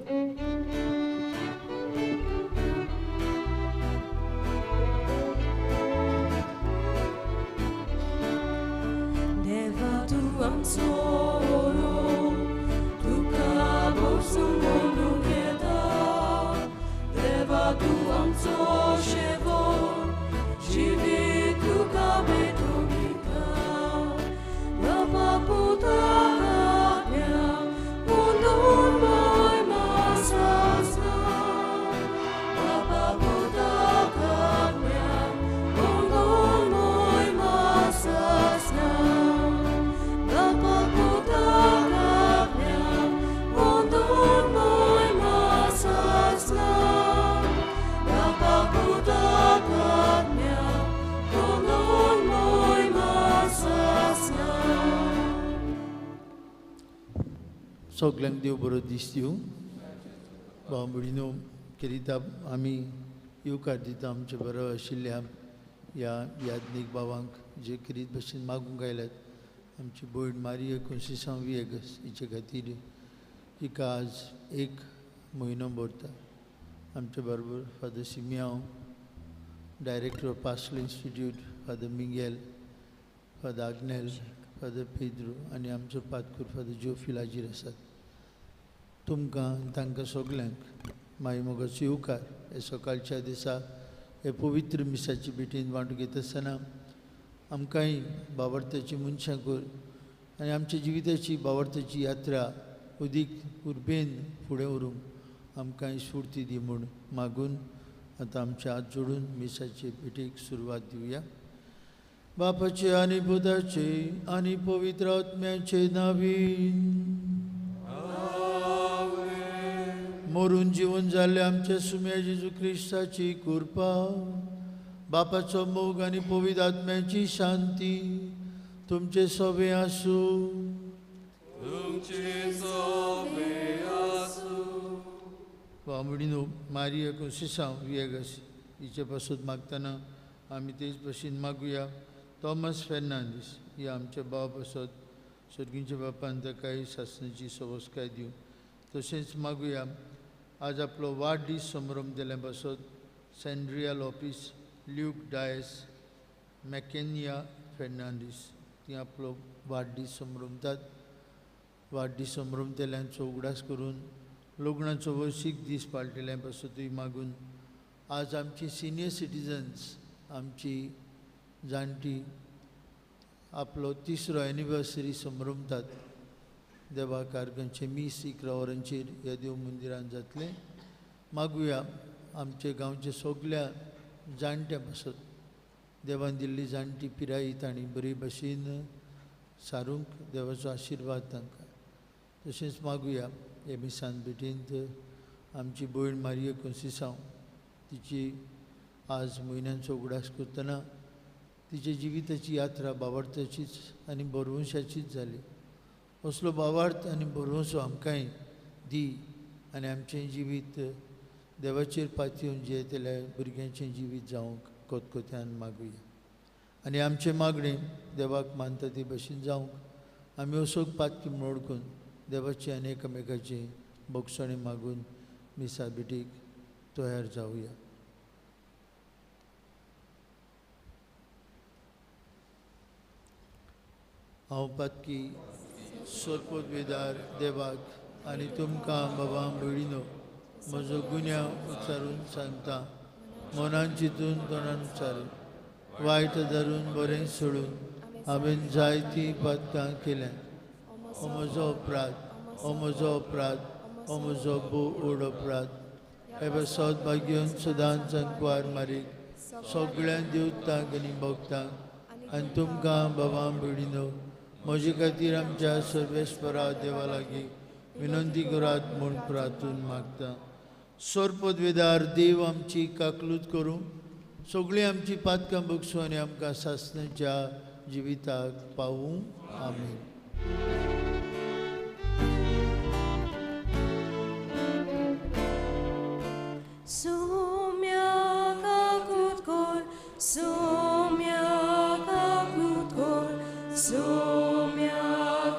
Never do I'm sorrow to cabo sumondo queda. Never do I'm so chevo jivi tu cabe tu mita. Napa puta ganya undun boy masasa. Napa puta ganya undun boy masasa. Soglang Dew boro distiu, बांबडीनो करीता आमी येवकार दिता आमचे बरो आशिल्ल्या ह्या याज्ञीक भावांक जे करीत भशेन मागूंक आयल्यात आमची भयण मारिया कोन्सिसांव विएगस हिचे खातीर हिका आज 1 म्हयनो भरता. आमचे बरोबर father Simiao, director of pastoral institute father Miguel, father Agnel, father Pedro आनी आमचो पातकूर फादर जोफील हाजीर आसात. तुमकां तांकां सगल्यांक मागीर मोगाचो येवकार. हे सकाळच्या दिसा हे पवित्र मिसाची भेटीन वांटो घेत आसतना आमकांय बाबर्थाची मनशां कर आनी आमच्या जिविताची बाबर्थाची यात्रा उदीक उर्बेन फुडें व्हरूंक आमकांय स्फूर्ती दी म्हूण मागून आतां आमचे हात जोडून मिसाचे भेटीक सुरवात दिवया. बापाचे आनी पुताचे आनी पवित्र आत्म्याचे नांवीन. मरून जीवन जाल्ले आमच्या सुम्या जेजू क्रिस्ताची कृपा, बापाचो मोग आनी पवित्र आत्म्याची शांती तुमचे सोबे आसूं. बांबडीनो मारिया कोन्सिसांव विएगस हिचे पासून मागतना आमी तेच भशेन मागुया. थॉमस फेर्नांदीस ह्या आमच्या भाव पासत सर्गींच्या बापान ताकाय सासणाची सवस्काय दिवं. तशेंच मागुया आज आपलो वाडदीस समारंभ केल्ल्या पासत सेंड्रिया लॉपीस, ल्यूक डायस, मॅकेनिया फेर्नांदीस ती आपलो वाडदीस समारंभतात. वाडदीस समारंभ केल्ल्यांचो उगडास करून लग्नाचो वर्शीक दीस पाळटल्या पासतूय मागून आज आमची सिनियर सिटीजन्स आमची जाणटी आपलो 3रो एनिवर्सरी समारंभतात. देवा कारगांचे 11 वरांचेर ह्या देव मंदिरान जातलें. मागुया आमचे गांवचे सगल्या जाणट्या पासत देवान दिल्ली जाणटी पिराय तांणी बरे भशेन सारूंक देवाचो आशिर्वाद तांकां. तशेंच मागुया हे मिसान भेटेंत आमची भयण मारिया कोन्सिसांव तिची आज म्हयन्यांचो उगडास करतना तिचे जिविताची यात्रा बाबर्थाचीच आनी बरवंशाचीच जाली. असलो बाबार्थ आनी बरवंसो आमकांय दी आनी आमचें जिवीत देवाचेर पातयेवन जियेतल्या भुरग्यांचें जिवीत जावंक कोतकोत्यान मागुया. आनी आमचें मागणें देवाक मानता ते भशेन जावंक आमी असोक पातकी म्हूण ओळखून देवाचें आनी एकामेकाचें बोगसणें मागून मिसा भेटीक तयार जावया. हांव पातकी सोरपोतवेदार देवाक आनी तुमकां बाबा भयणीनो म्हजो गुन्यांव उच्चारून सांगता. मनान चिंतून तोंडान उच्चारून वायट धरून बरें सोडून हांवें जायतीं पातकां केल्यांत. हो म्हजो अपराध, हो म्हजो अपराध, हो म्हजो व्हड अपराध. हे बसत भाग्योन सदांच अंकवार मारीक सगळ्या देवतांक आनी भक्तांक आनी तुमकां बाबा भयणीनो म्हजे खातीर आमच्या सर्वेस्परा देवा लागीं विनंती करात म्हूण प्रार्थून मागता. सोरपोतवेदार देव आमची काकलूत करूं, सगळीं आमची पातकां बगसूं आनी आमकां सासणाच्या जिविताक पावूं. आमीन. Sumia kakut kor, sumia kakut kor, sumia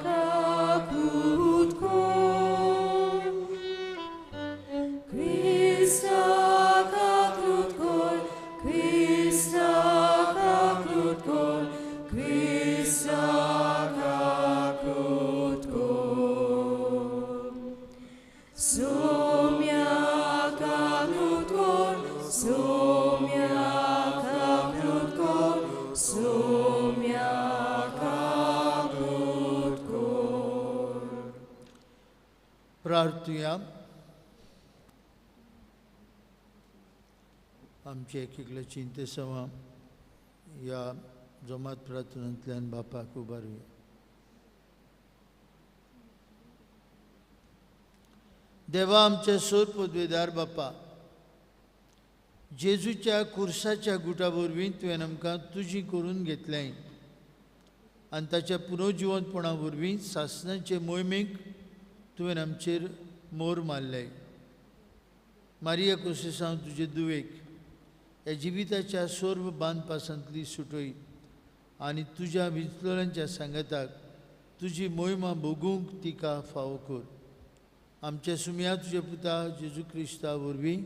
kakut kor. प्रार्थुया. आमचे एकेकल्या चिंते सवा ह्या जमात प्रार्थनांतल्यान बापाक उबारुया. देवा आमचे सोर पदवेदार बापा, जेजूच्या कुर्साच्या गुटा वरवीं तुवें आमकां तुजी करून घेतलें आनी ताच्या पुनर्जिवंतपणा वरवीं सासणाचे मोहिमेक तुवें आमचेर मोर मारले. मारिया कोसेसांव तुजे दुवेक ह्या जिविताच्या सोर्व बांद पासांतली सुटय आनी तुज्या विंचलोल्यांच्या सांगाताक तुजी मोहिमा भोगूंक तिका फावो कर. आमच्या सुमया तुजे पुता जेजू क्रिस्ता वरवीं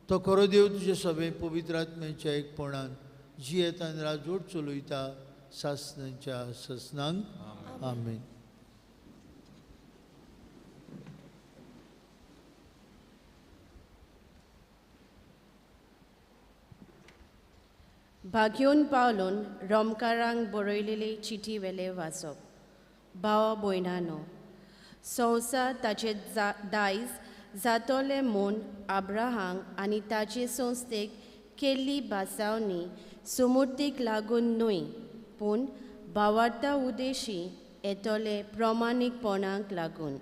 तो खरो देव तुजे सभे पवित्र आत्म्याच्या एकपणान जियेत आनी राजवट चलयता सासणांच्या ससनांक. आमेन. भाग्योन पावलोन रोमकारांक बरयलेली चिठी वेले वाचप. भावा भयणानो, संवसार ताचे दायज जातोले म्हूण आब्राहांक आनी ताचे संस्थेक केल्ली बासावणी समृद्धीक लागून न्हय, पूण भावार्था उद्देशी येतोले प्रमाणीकपणाक लागून.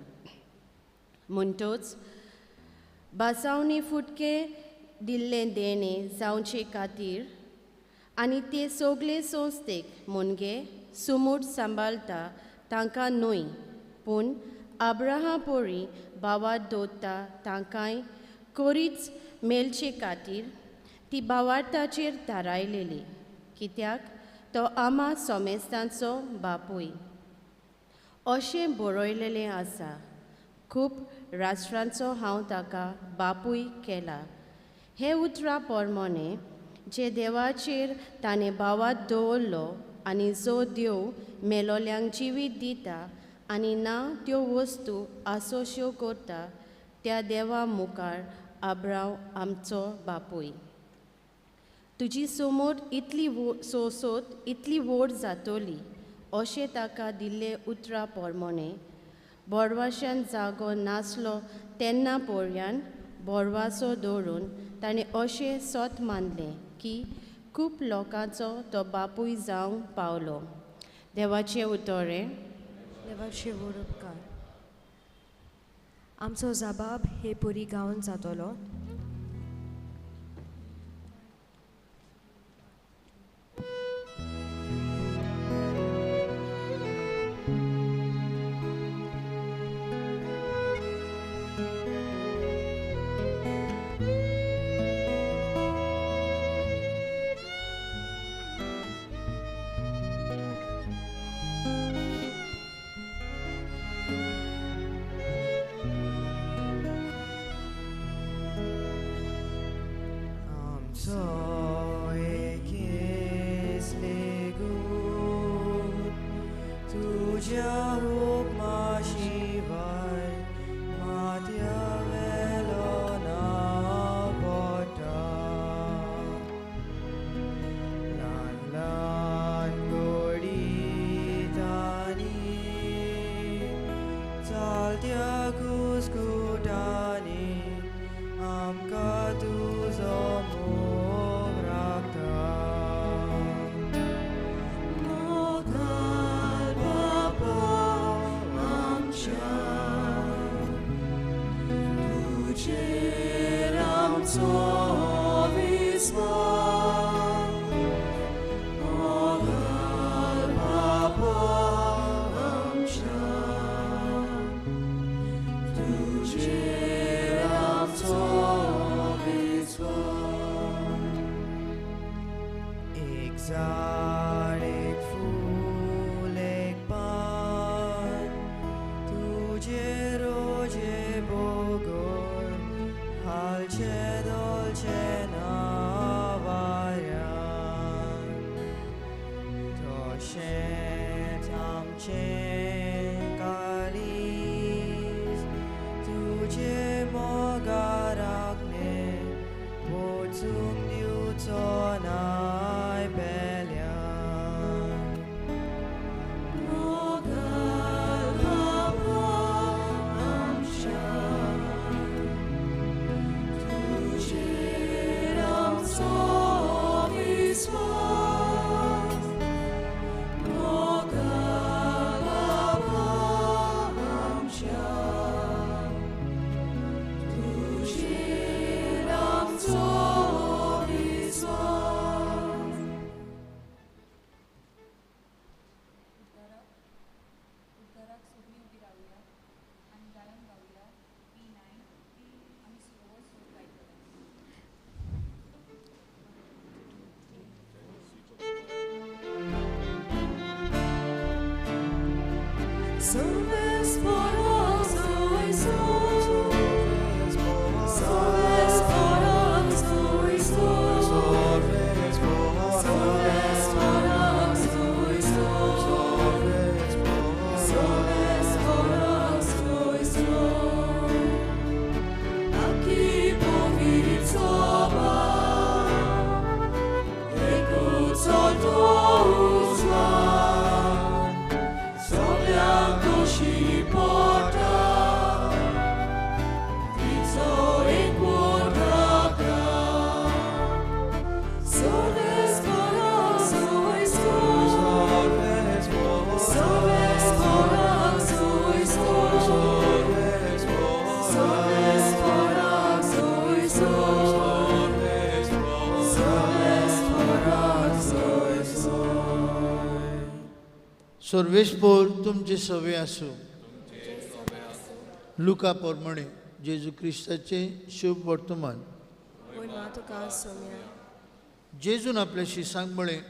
म्हणटच बासावणी फुटके दिल्ले देणे जावचे खातीर आनी ते सगळे संस्थेक म्हणजे समूट सांबाळटा तांकां न्हय, पूण आब्राहा पोरी भावात दवरता तांकांय करीच मेलचे खातीर ती भावार्थाचेर थारायलेली, कित्याक तो आमा सोमेस्तांचो बापूय. अशें बरयलेलें आसा, खूब राष्ट्रांचो हांव ताका बापूय केला. हे उतरा पोरमोणे जे देवाचेर ताणें भावात दवरलो आनी जो देव मेलोल्यांक जिवीत दिता आनी ना त्यो वस्तू आसोश्यो करता, त्या देवा मुखार आब्राव आमचो बापूय. तुजी समोर इतली सोसोत इतली व्हड जातोली अशें ताका दिल्ले उतरा पोरमोणे बोरवाश्यान जागो नासलो तेन्ना पोरयान बोरवासो दवरून ताणें अशें सोत मानलें की खूब लोकांचो तो बापूय जावंक पावलो. देवाचें उतोरें. देवाचे व्हड उपकार. आमचो जबाब हे पुरी गांवांत जातलो. सर्वेस्पोर तुमचे सवे आसूं. लुका पोरमणे जेजू क्रिस्ताचे शुभ वर्तमान. वयर हांव तुका सोम्या जेजून आपल्या शिसांक म्हळें,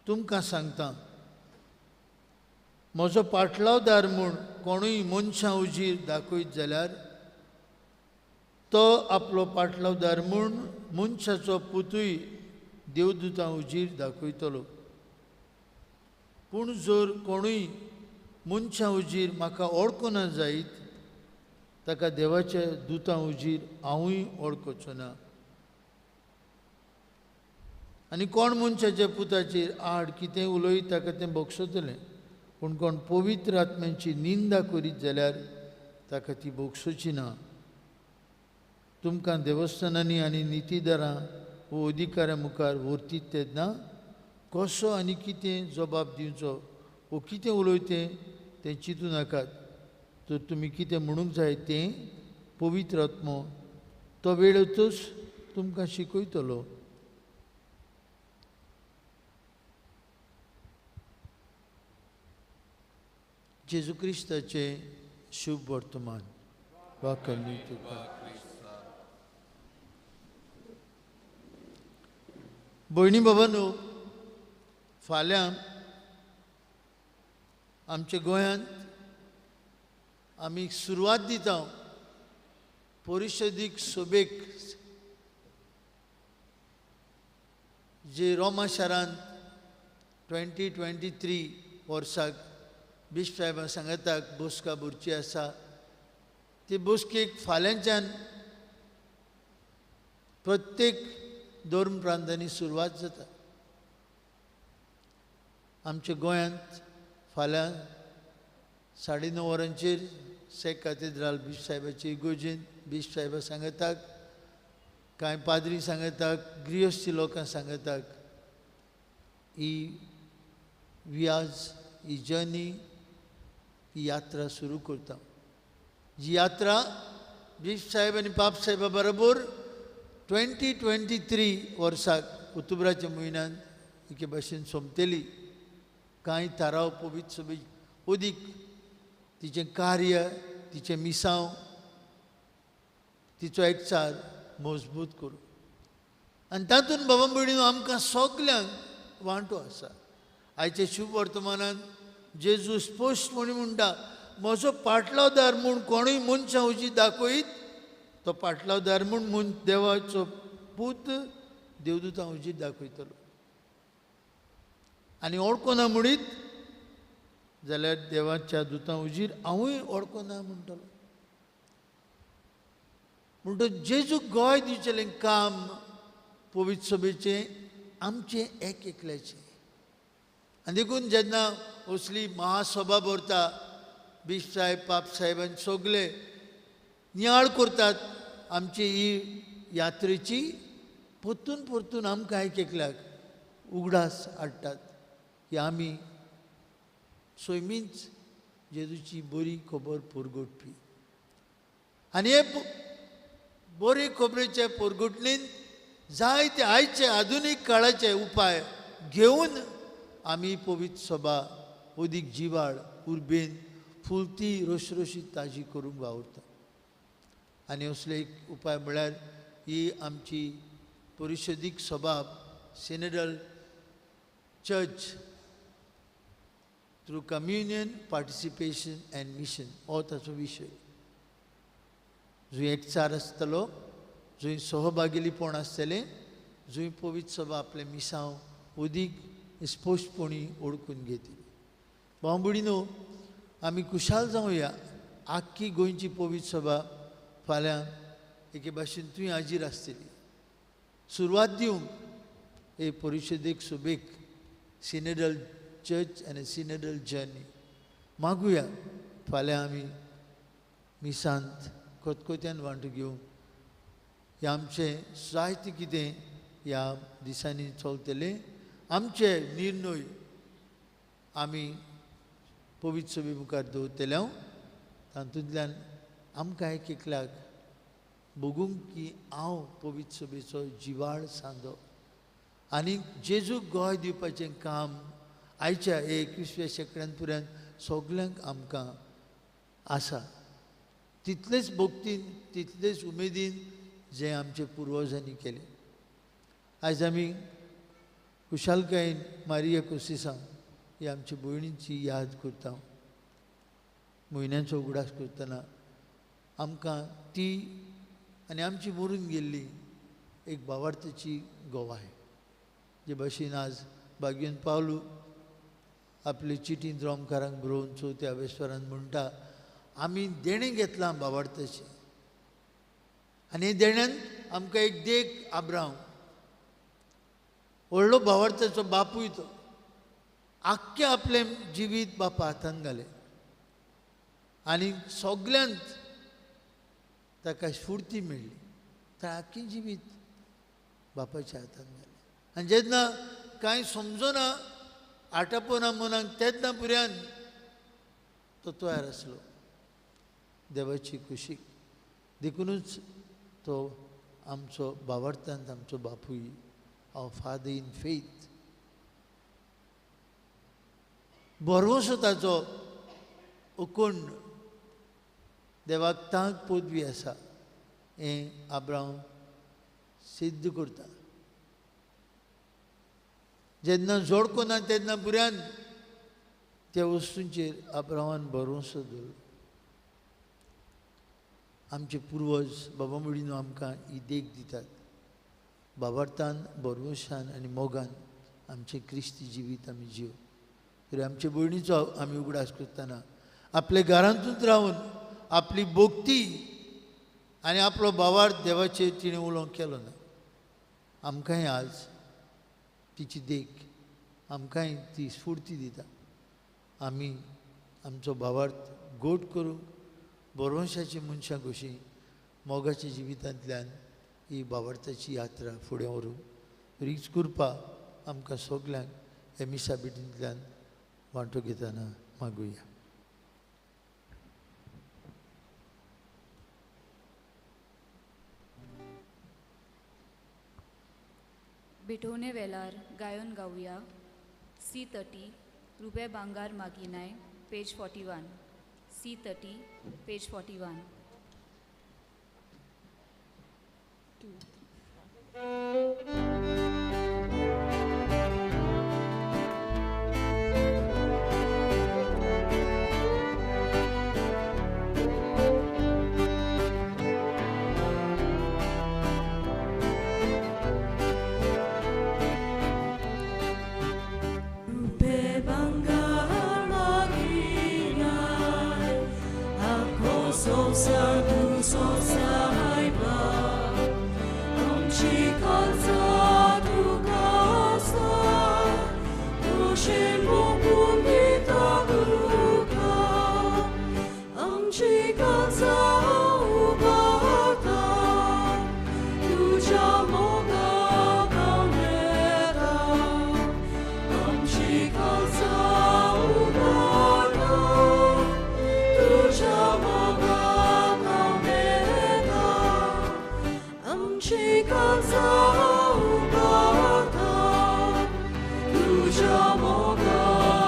तुमकां सांगता, म्हजो पाटलावदार म्हूण कोणूय मनशां उजीर दाखयत जाल्यार तो आपलो पाटलावदार म्हूण मनशाचो पुतूय देवदूतां उजीर दाखयतलो. पूण जर कोणूय मनशां उजीर म्हाका ओळखूना जायत, ताका देवाच्या दुतां उजीर हांवूय ओळखचो ना. आनी कोण मनशाच्या पुताचेर आड कितें उलयत ताका तें बोगसतलें. पूण कोण पवित्र आत्म्याची निंदा करीत जाल्यार ताका ती बोगसुची ना. तुमकां देवस्थानांनी आनी नितीदारां वो अधिकाऱ्यां मुखार व्हरतीत तेन्ना कसो आनी कितें जबाब दिवचो वो कितें उलयतें तें चिंतूं नाकात. तर तुमी कितें म्हणूंक जाय तें पवित्र आत्मो तो वेळातूच तुमकां शिकयतलो. जेजू क्रिस्ताचे शुभ वर्तमान. वाकरणी तुका. भयणी बाबांनो, फाल्यां आमच्या गोंयांत आमी सुरवात दिता परिशदीक सभेक, जे रोमा शारांत 2023 वर्साक बिश्प साहेबान सांगताक बसका भरची आसा. ते बसकेक फाल्यांच्यान प्रत्येक धर्म प्रांतांनी सुरवात जाता. आमच्या गोंयांत फाल्यां 9:30 वरांचेर सेंट कॅथेड्रल बिश्प साहेबाचे इगोजेंत बिश्प साहेबा सांगताक, कांय पाद्री सांगताक, गृहस्थी लोकां सांगताक ही व्याज, ही जर्नी, ही यात्रा सुरू करता. जी यात्रा बिश्प साहेब आनी पाप साहेबा बरोबर 2023 वर्साक ऑक्टोबराच्या म्हयन्यान एके भाशेन सोंपतली. कांय थाराव पवित्र सभे अदीक तिचें कार्य, तिचें मिसांव, तिचो एकचार मजबूत करूं. आनी तातूंत बाबा भयणीनो आमकां सगल्यांक वांटो आसा. आयच्या शुभ वर्तमानांत जेजू स्पश्टपणी म्हणटा, म्हजो पाटलावदार म्हूण कोणूय मनशां उजी दाखयत, तो पाटलावदार म्हूण देवाचो पूत देवदूतां उजी दाखयतलो. आनी ओळखोना म्हणीत जाल्यार देवाच्या दुतां उजीर हांवूय ओळखोना म्हणटलो. म्हणटच जेजू गोंय दिवचेलें काम पवित्र सभेचें आमचें एक एकल्याचें. आनी देखून जेन्ना असली महासभा भरता, बिश्प साहेब पाप साहेबान सगळे नियाळ करतात आमची ही यात्रेची, परतून परतून आमकां एक एकल्याक उगडास हाडटात की आमी सैमीच जेजूची बरी खबर परगटपी. आनी हे बरे खबरेचे परगटणेंत जायते आयचे आधुनीक काळाचे उपाय घेवन आमी पवित्र सभा अदीक जिवाळ, उर्बेन, फुलती, रसरशीत ताजी करूंक वावरता. आनी असले एक उपाय म्हळ्यार ही आमची परिशदीक सभा, synodal church through communion, participation and mission हो ताचो विशय. जंय एकचार आसतलो, जंय सहभागिलीपण आसतलें, जंय पवित्र सभा आपले मिसांव उदीक स्पश्टपणी ओळखून घेतली. भाव भयणीनो, आमी खुशाल जावया. आख्खी गोंयची पवित्र सभा फाल्यां एके भाशेन तुवें हाजीर आसतली. सुरवात दिवंक हे परिशदेक सभेक सिनेडल चर्च एंड सिनेडल जर्नी मागुया. फाल्यां आमी मिसांत खतखत्यान वांटो घेवंक हे आमचें जायतें कितें ह्या दिसांनी चलतलें. आमचे निर्णय आमी पवित्र सभे मुखार दवरतले. तातूंतल्यान आमकां एक एकल्याक बगूंक की हांव पवित्र सभेचो जिवाळ सांदो आनी जेजूक गोंय दिवपाचें काम आयच्या 21व्या शेंकड्यान पर्यंत सगल्यांक आमकां आसा. तितलेच भक्तीन, तितलेच उमेदीन जें आमचे पुर्वजांनी केलें. आयज आमी खुशालकायेन मारिया कोसिसा ही आमच्या भयणीची याद करता. म्हयन्याचो उगडास करतना आमकां ती आनी आमची मरून गेल्ली एक भावार्थाची गोवाय. जे भाशेन आज बागेन पावलू आपले चिटींत रोमकारांक बरोवन 4थ्या वेस्परांत म्हणटा आमी देणें घेतलां भावार्थाचें. आनी हे देण्यान आमकां एक देख आब्राम, व्हडलो भावार्थाचो बापूय तो, आख्खें आपलें जिवीत बापा हातांत घालें आनी सगल्यांत ताका स्फूर्ती मेळ्ळी. तर आख्खें जिवीत बापाच्या हातांत घालें. आनी जेन्ना कांय समजना, आटापना मनाक, तेन्ना पर्यंत तो तयार आसलो देवाची कुशीक. देखूनच तो आमचो भावार्थांत आमचो बापूय, आवर फादर इन फेथ. बरोसो ताचो अखंड देवाक तांक पदवी आसा हें आब्राम सिद्ध करता. जेन्ना जोडको ना तेन्ना पर्यंत त्या वस्तूंचेर आब्रामान भरोसो दवरलो. आमचे पुर्वज बाबा मडीनो आमकां ही देख दितात. बाबार्थान, भरवशान आनी मोगान आमचें क्रिस्ती जिवीत आमी जीव. तरी आमचे भयणीचो आमी उगडास करतना आपल्या घरांतूच रावन आपली भक्ती आनी आपलो भावार्थ देवाचेर तिणें उलोवंक केलो ना. आमकांय आज तिची देख, आमकांय ती स्फूर्ती दिता. आमी आमचो भावार्थ गोड करूंक बरोवशाची मनशां कशीं मोगाच्या जिवितांतल्यान ही भावार्थाची यात्रा फुडें व्हरूंक रीच करपा आमकां सगल्यांक हे मिसा बेटींतल्यान वांटो घेतना मागुया. बिठोवणे वेलार गायन गावया. C30 रुपये भांगार मागिनाय, page 41. C30, page 41. Tuja moga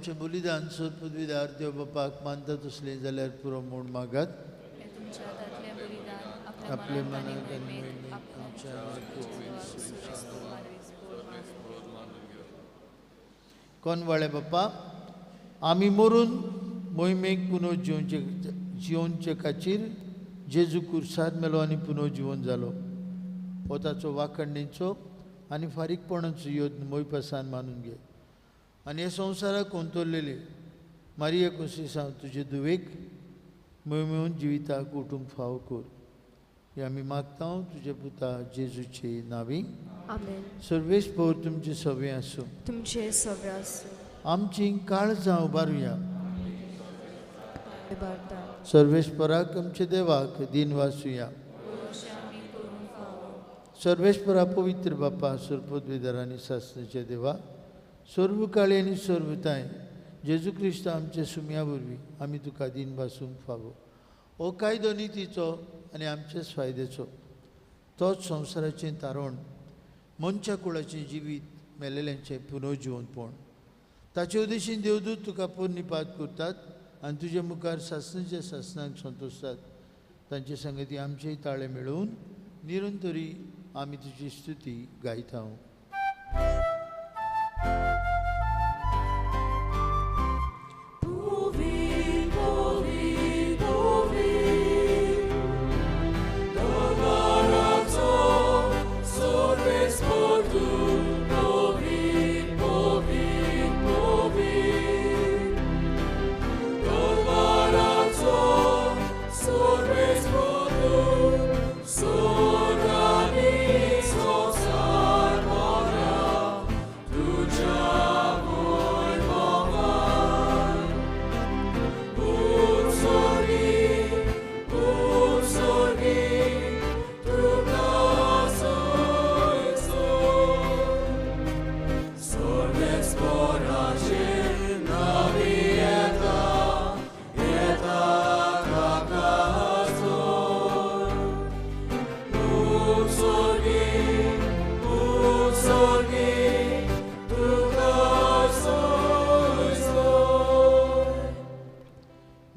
आमचे बलिदान पदवीदार देव बापाक मानतात असले जाल्यार पुरो म्हूण मागात. हे तुमच्या हातांतलें बलिदान आपले आपल्या मनाक मनांत आनी आनी मेळणेक मेळणेक आमच्या कोनवाळे बापा, आमी मरून मोहिमेक जिवोवचे खातीर जेजू कुर्सार मेलो आनी पुनर्जीवन जालो. हो ताचो वाखणणेचो आनी फारीकपणाचो योद्न मोयपासान मानून घे. आनी हे संवसाराक कोंतरलेले मारिया कोसिसांव तुजे दुवेक मोहिमेवन जिविताक उठूंक फाव कर. हे आमी मागता तुजे पुता जेजूचे नांवी. आमेन. सर्वेस्पर तुमचे सवे आसूं. तुमचे सगळे आसूं. आमची काळजां उबारुया. इबारता. सर्वेस्पराक आमचे देवाक दिन वासुया. सर्वेस्परा पवित्र बापा सर्वपदवीदार आनी सासणाचे देवा, सर्व काळी आनी सर्वताय जेजू क्रिस्त आमचे सुम्या वरवीं आमी तुका दिन वासूंक फावो. हो कायदो नितीचो आनी आमचेच फायद्याचो. तोच संवसाराचें तारण, मनशा कुळाचें जिवीत, मेलेल्यांचें पुनर्जिवनपण. ताचे उद्देशीन देवदूत तुका पोरनिपात करतात आनी तुजे मुखार सासणाच्या सासणाक संतोषतात. तांचे संगती आमचेय ताळे मेळून निरंतरी आमी तुजी स्तुती गायता.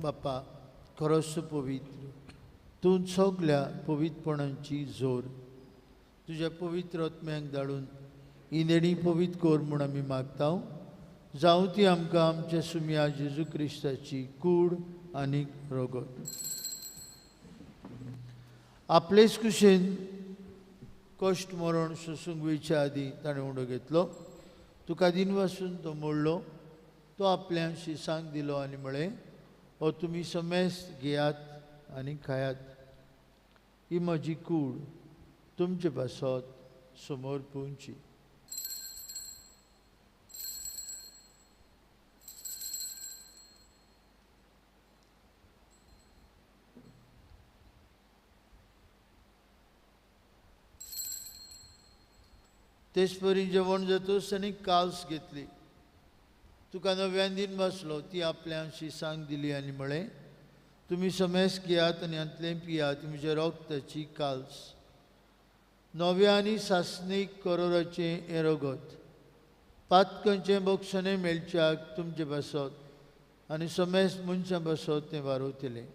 बापा, खरोच पवित्र, तूं सगल्या पवित्रपणांची जोर तुज्या पवित्र आत्म्याक धाडून ही नेणी पवित्र कोर म्हूण आमी मागता. जावं ती आमकां आमच्या सुम्या जेजू क्रिस्ताची कूड आनी रगत. आपलेच कुशेन कश्ट मरण सोसूंक वयच्या आदी ताणें उडो घेतलो. तुका दिन वासून तो मोडलो. तो आपल्या शिसांक दिलो आनी म्हळें, हो तुमी समेस्त घेयात आनी खायात. ही म्हजी कूड तुमचे पासत समोर पोवची. तेच परी जेवण जातूच ताणें काल्स घेतली. तुका नव्यान दिन वाचलो. ती आपल्या शिसांक दिली आनी म्हळें, तुमी समेस्त घेयात आनी हातूंतलें पियात. म्हज्या रोगताची काल्स. नव्या आनी सासणीक करोराचें हें रगत पातकांचें भक्षणें मेळच्याक तुमचे बसत आनी समेस्त मनशां बसत तें वारोतलें.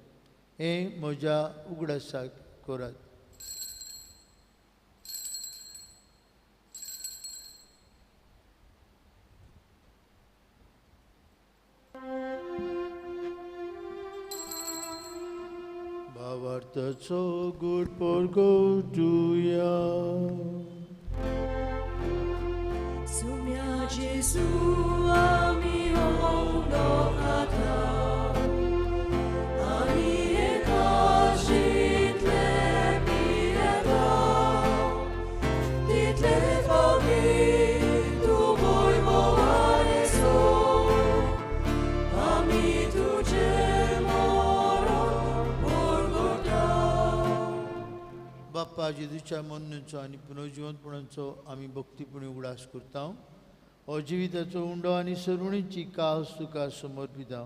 हें म्हज्या उगडासाक करात. भावार्थाचो गूढ परगोवुया. सुम्या जेजू आमी होंडो खाता आनी एकाशींतले पियेता. तितले फावटी तूं वैभवानेचो आमी तुजें मरण परगोवता. बाप्पा जेजूच्या मरणाचो आनी पुनर्जिवनपणाचो आमी भक्तीपणी उगडास करता. हो जिविताचो उंडो आनी सरवणीची कास तुका समर्पिता.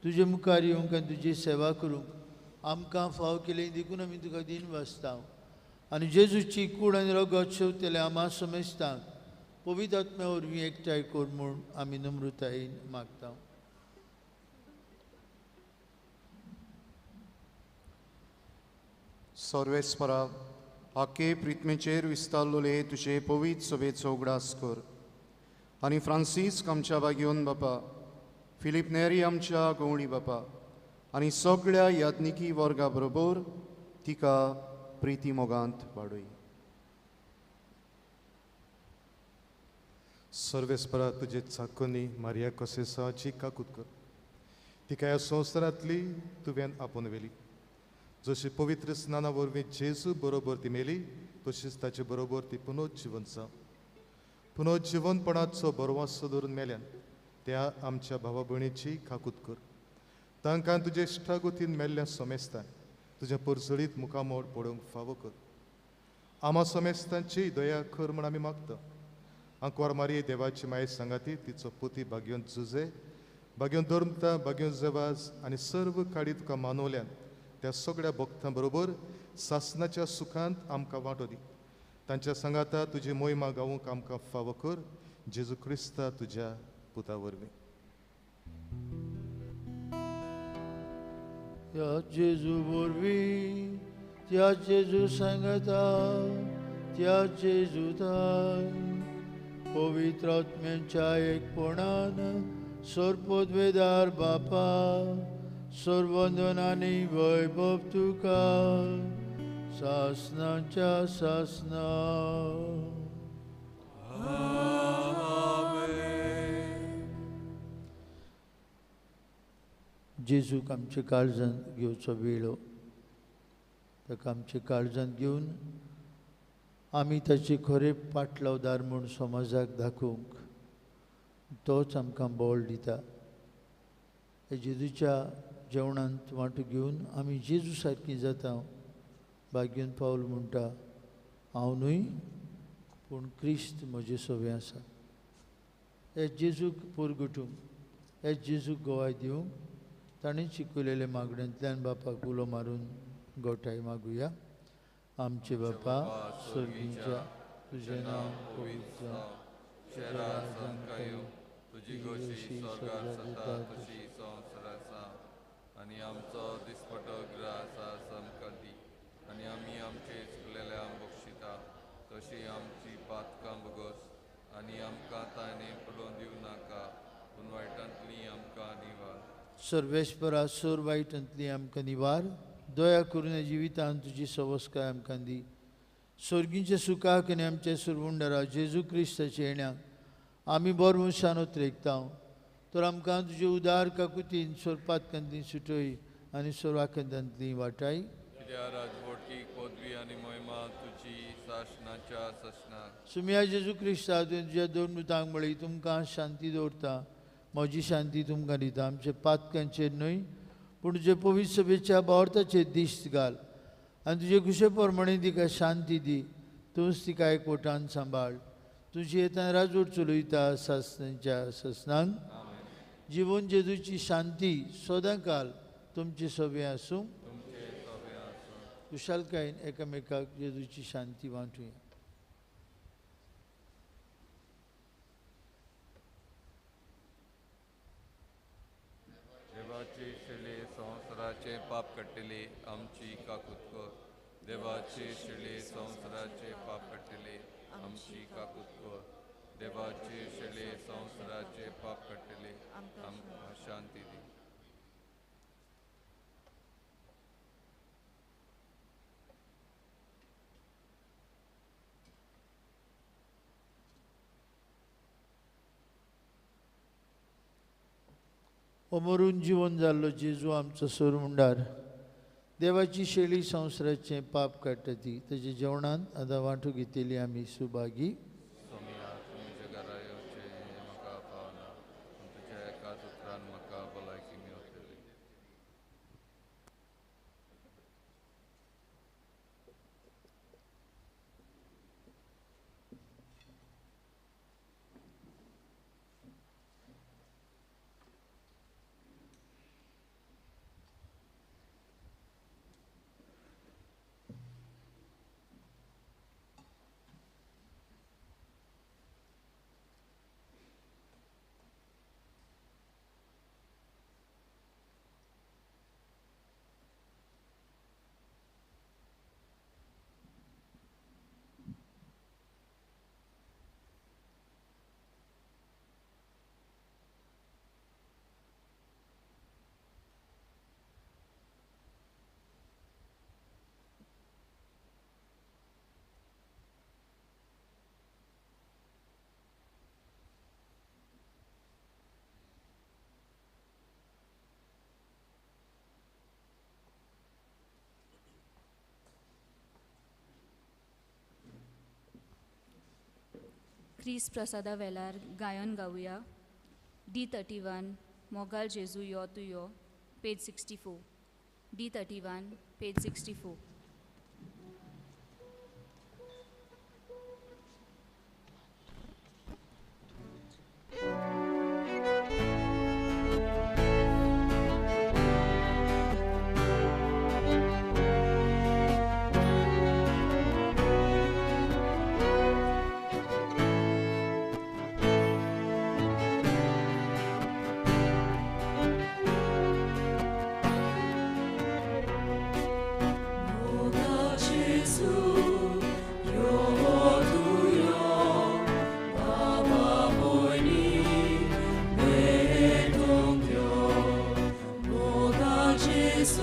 तुजे मुखार येवंक आनी तुजी सेवा करूंक आमकां फाव केले देखून आमी तुका दिन वाचता. आनी जेजूची कूड आनी रगत शेवतेले आमा समेस्तांक पवित्र आत्म्या वरवीं एकठांय कर म्हूण आमी नम्रतायेन मागता. सर्वेस्परा आख्खे प्रित्मेचेर विस्तारलोले तुजे पवित्र सभेचो उगडास कर आनी फ्रांसीस आमच्या बागेवन बापा, फिलीप नेरी आमच्या गवळी बापा आनी सगळ्या याज्ञिकी वर्गा बरोबर तिका प्रिती मोगांत वाडय. सर्वेस्परा तुजे चाकोनी मारिया कोसेसाची काकूत कर. तिका ह्या संवसारांतली तुवें आपोवन व्हेली. जशी पवित्र स्नाना वरवीं जेजू बरोबर ती मेली, तशीच ताचे बरोबर ती पुनरुज्जीवन जावं. पुनरुज्जीवनपणाचो बरो वासो धरून मेल्यान त्या आमच्या भावा भयणीची काकूत कर. तांकां तुजे इश्टागतीन मेल्ल्या समेस्तान तुज्या परसळीत मुखामोड पडोवंक फावो कर. आमा समेस्तांची दया कर म्हूण आमी मागता. आंकवार मारये देवाची माये सांगाती, तिचो पुती भाग्योन जुजे, भाग्योन धर्मता, भाग्योन जेवाज आनी सर्व काडी तुका मानवल्यान त्या सगळ्या भक्तां बरोबर सासणाच्या सुखांत आमकां वांटो दी. तांच्या सांगाता तुजी मोहिमा गावूंक आमकां फावो कर. जेजू क्रिस्ता तुज्या पुता वरवीं. या जेजू वरवीं त्या जेजू सांगता त्या जेजूताय पवित्र आत्म्याच्या एकपणान सर्वोद्वेदार बापा, सर्वंदनानी वैभव तुका सासनाच्या सासना. जेजूक आमचे काळजांत घेवचो वेळो, ताका आमचे काळजांत घेवन आमी ताचे खरे पाटलावदार म्हूण समाजाक दाखोवंक तोच आमकां बोल दिता. हे जेजूच्या जेवणांत वांटो घेवन आमी जेजू सारकीं जाता. भाग्यन पावल म्हणटा, हांव न्हय पूण क्रिस्त म्हजे सोबे आसा. हे जेजूक परगटूंक, हे जेजूक गोवाय दिवंक ताणें शिकयलेल्या मागण्यांतल्यान बापाक उलो मारून गोठाय मागुया. आमचे बापा स्वर्गीच्या, तुजें नांव पवित्र जावं, तुजें राज येवं, तुजी कशी स्वर्गांत जाता तशी संवसारांत जावं. आनी आमचो दिसपटो ग्रास आसा आमकां दी. आनी आमी आमचे चुकलेल्यांक बक्षिता तशी आमची पातकां बगस. आनी आमकां ताणें पडोवन दिवं नाका, पूण वायटांतली आमकां निवार. सर्वेस्परा सोर वायटांतली आमकां निवार. दया करून ह्या जिवितांत तुजी सवस्काय आमकां दी. स्वर्गीच्या सुखाक आनी आमच्या सुरवंडरा जेजू क्रिस्ताच्या येण्याक आमी बरमुशान उतरेकता. तर आमकां तुजे उदार काकुतीन सोरपातकांतली सुटय आनी सोरवाखंतांतली वाटाय. कित्या राजवटीक पदवी आनी मोहिमा तुजी शासनाच्या ससना. सुम्या जेजू क्रिस्ता तुवें तुज्या दोन दुतांक म्हळी, तुमकां शांती दवरता, म्हजी शांती तुमकां दिता. आमच्या पातकांचेर न्हय पूण तुजे पवित्र सभेच्या बावरताचेर दिश्ट घाल आनी तुजे कुशे प्रमाणे तिका शांती दी. तूंच तिका एकवटान सांबाळ. तुजी येता राजवट चलयता सासनाच्या ससनांक. जिवन जेजूची शांती सदांकाल तुमचे सोबे आसूं. कुशालकायेन एकामेकाक जेजूची शांती वांटुया. देवाचे शिळे संवसाराचे पाप कट्टले आमची काकूत कर. देवाचे शिळे संवसाराचे पाप कट्टले आमची काकूत कर. देवाचे शिळे संवसाराचे पाप कट्टले आमकां शांती दी. अमरून जीवन जाल्लो जेजू आमचो सोरमुंडार, देवाची शेळी संवसाराचें पाप काडटा ती ताच्या जेवणांत आतां वांटो घेतिल्ली आमी सुभागी. स्वामिया तुमच्या घरा येवचे म्हाका पावना, पूण तुज्या एकाच उतरान म्हाका भलायकी मेळटली. क्रिस प्रसादा वेलार गायन गावया. D31 मोगाल जेजू यो तू यो, पेज 64. D31, page 64. 모가 예수 요두요 바바 보이니 외동교 모가 예수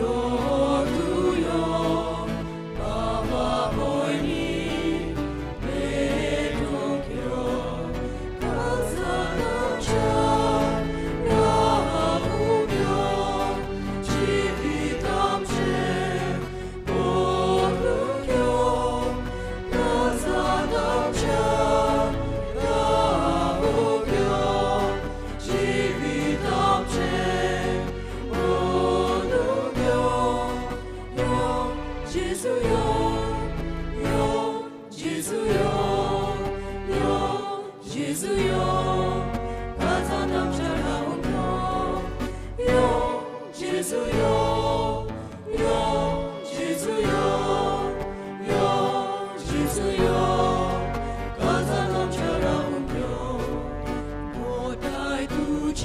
요두요 바바 보이니 외동교 가사나자 야우며 지휘담제 모두교 가사남자 야우며 지휘담제 모두교 영 지수요 영 지수요 영 지수요 가사남자 야우며 영 지수요 영 지수요 영 지수요 가사남자 야우며 못할 두지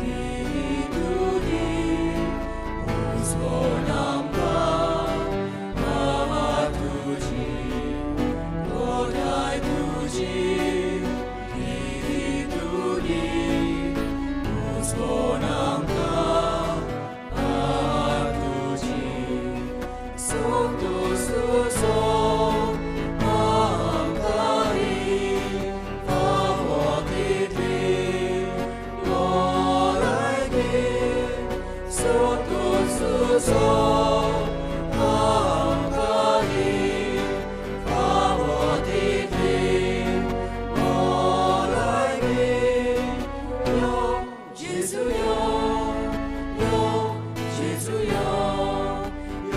이두니 우소남과 아두지 못할 두지 이두니 우소남과 아두지 속도수소 마음가리 파워디디 너라에게 속도수소 마음가리 파워디디 너라에게 영 지수요 영 지수요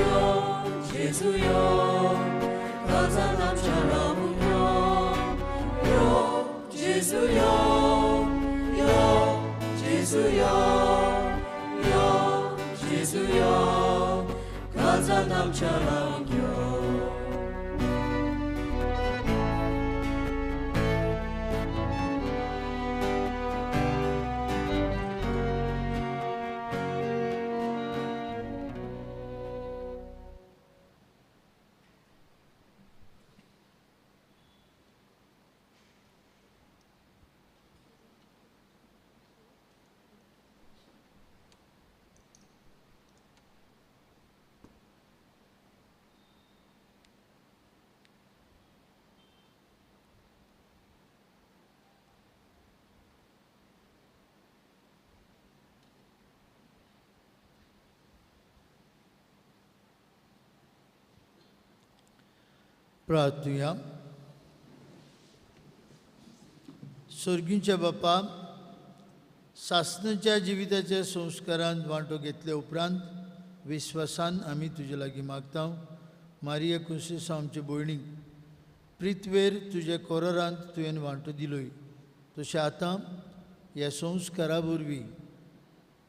영 지수요 가사남처럼요 영 지수요 영 지수요 영 지수요 가사남처럼요 प्रार्थूया. स्वर्गीच्या बापा, सासणाच्या जिविताच्या संस्कारांत वांटो घेतले उपरांत विश्वासान आमी तुजे लागीं मागता. मारिया कुसेस आमचे भयणीक प्रितवेर तुजे कोरांत तुवें वांटो दिलोय, तशें आतां ह्या संस्कारा वरवीं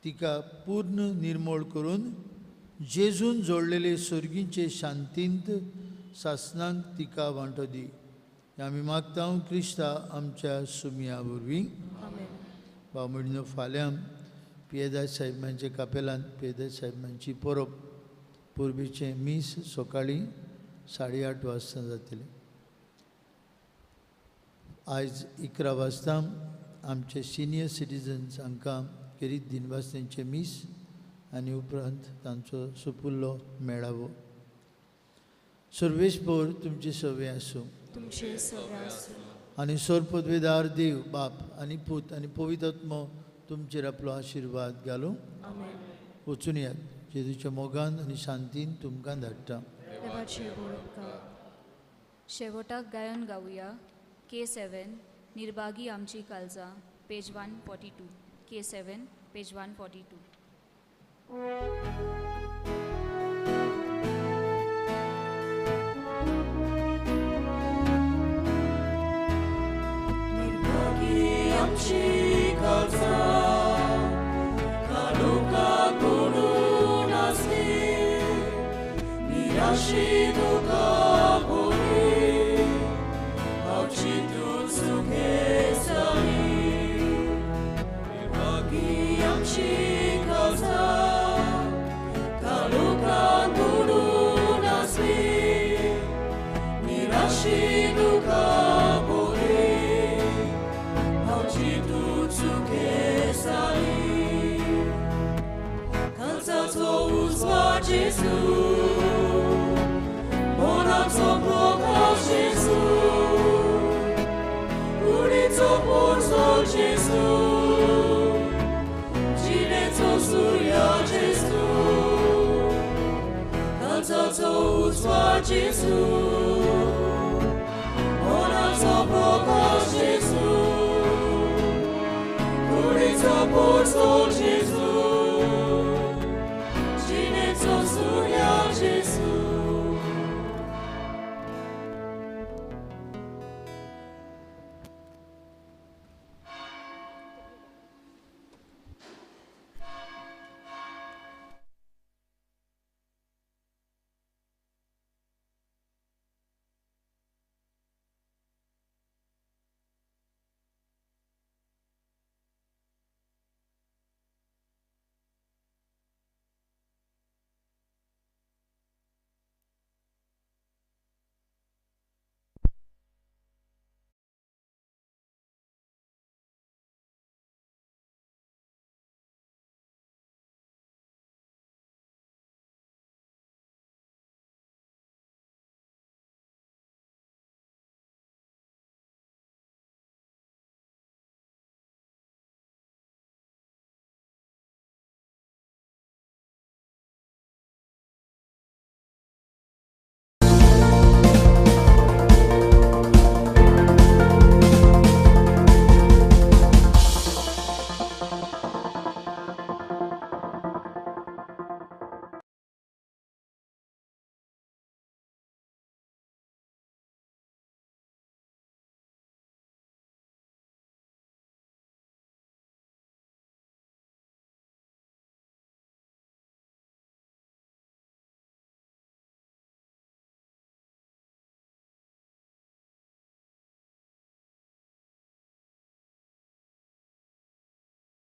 तिका पूर्ण निर्मळ करून जेजून जोडलेले स्वर्गीचे शांतींत सासणांक तिका वांटो दी. आमी मागता क्रिस्ता आमच्या सुमिया वरवीं. भाव भयणीनो, फाल्यां पियेदास साहेबांचे कापेलांत पियेदास साहेबांची परब पुर्बीचे मीस सकाळीं 8:30 वाजता जातले. आयज 11 वाजता आमचे सिनियर सिटिजन्स हांकां किरीत दिनवासनेचे मीस आनी उपरांत तांचो सुपुल्लो मेळावो. सर्वेस्पर तुमची सवय आसूं. तुमचे सगळे आसूं. आनी सोर पदवेदार देव बाप आनी पूत आनी पवित्र आत्मो तुमचेर आपलो आशिर्वाद घालूं. वचून यात. जेजूच्या मोगान आनी शांतीन तुमकां धाडटा. देवाचे उपकार. शेवटाक गायन गावया K7 निर्भागी आमची काळजां पेज 142 K7 पेज 142. निर्भागी आमची काळजां कालोखाक पडून आसली, निराशेन तुका भोगी हांव चिंतून सुखेसाली. निर्भागी आमची काळजां कालोखाक पडून आसली, निराशेन तुका भोगी हांव चिंतून सुखेसाली. काळजाचो उजवा जेजू, मोनाचो प्रकाश जेजू, कुडीचो पोरसो जेजू, जिणेचो सूर्य जेजू. काळजाचो उजवा जेजू, मोनाचो प्रकाश जेजू, कुडीचो पोरसो जेजू,